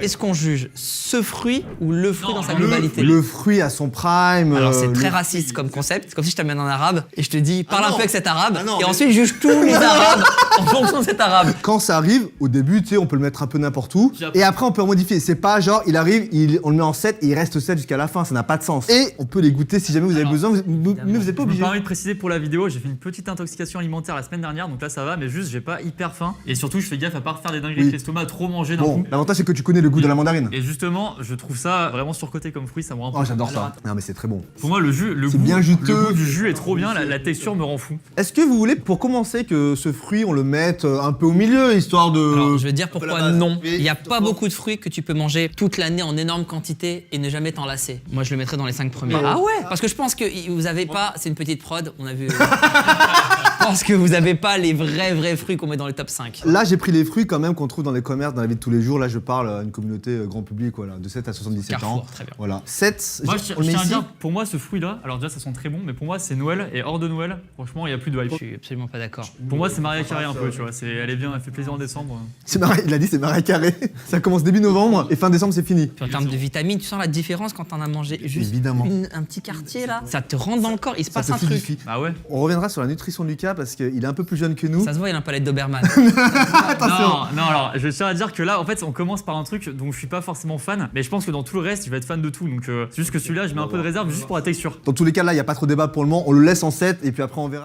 Est-ce qu'on juge ce fruit ou le fruit dans sa globalité? Le fruit à son prime. Alors c'est très raciste comme concept. C'est comme si je t'amène un arabe et je te dis parle un peu avec cet arabe et mais... ensuite juge tous les arabes en fonction de cet arabe. Quand ça arrive, au début, tu sais, on peut le mettre un peu n'importe où. Et après, on peut modifier. C'est pas genre, il arrive, on le met en 7 et il reste 7 jusqu'à la fin. Ça n'a pas de sens. Et on peut les goûter si jamais vous avez besoin. Mais vous êtes pas obligé. Je me permets de préciser pour la vidéo, j'ai fait une petite intoxication alimentaire la semaine dernière, donc là ça va, mais juste j'ai pas hyper faim. Et surtout, je fais gaffe à pas refaire des dingueries avec l'estomac, trop manger d'un coup. L'avantage, c'est que tu connais le goût de la mandarine. Et justement, je trouve ça vraiment surcoté comme fruit, ça me rend. Oh, j'adore ça. Non, mais c'est très bon. Pour moi, le goût du jus est trop bien, la texture me rend fou. Est-ce que vous voulez, pour commencer, que ce fruit, on le mette un peu au milieu, histoire de... Alors, je vais te dire pourquoi non. Il n'y a pas beaucoup de fruits que tu peux manger toute l'année en énorme quantité et ne jamais t'en lasser. Moi, je le mettrais dans les 5 premiers. Ah ouais? Parce que je pense que vous avez pas... C'est une petite prod, on a vu... Je pense que vous avez pas les vrais fruits qu'on met dans les top 5. Là, j'ai pris les fruits quand même qu'on trouve dans les commerces, dans la vie de tous les jours. Là, je parle à une communauté grand public, voilà, de 7 à 77 Carrefour, ans. très bien. Voilà. 7, moi, je tiens à dire, pour moi, ce fruit-là, alors déjà, ça sent très bon, mais pour moi, c'est Noël et hors de Noël, franchement, il n'y a plus de hype. Je suis absolument pas d'accord. Pour moi, c'est Mariah Carey un peu, tu vois. Elle est bien, elle fait plaisir en décembre. Il a dit, c'est Mariah Carey. Ça commence début novembre et fin décembre, c'est fini. Puis en termes de vitamines, tu sens la différence quand t'en as mangé juste un petit quartier là. Ça te rentre dans le corps, il se passe un truc. Ah ouais. On reviendra sur la nutrition de Lucas parce qu'il est un peu plus jeune que nous. Ça se voit, il a un palette Doberman. Non, alors je tiens à dire que là, en fait, on commence par un truc dont je suis pas forcément fan, mais je pense que dans tout le reste, je vais être fan de tout. Donc c'est juste que celui-là, je mets un peu de réserve juste pour la texture. Dans tous les cas, là, il n'y a pas trop de débat pour le moment. On le laisse en 7 et puis après, on verra.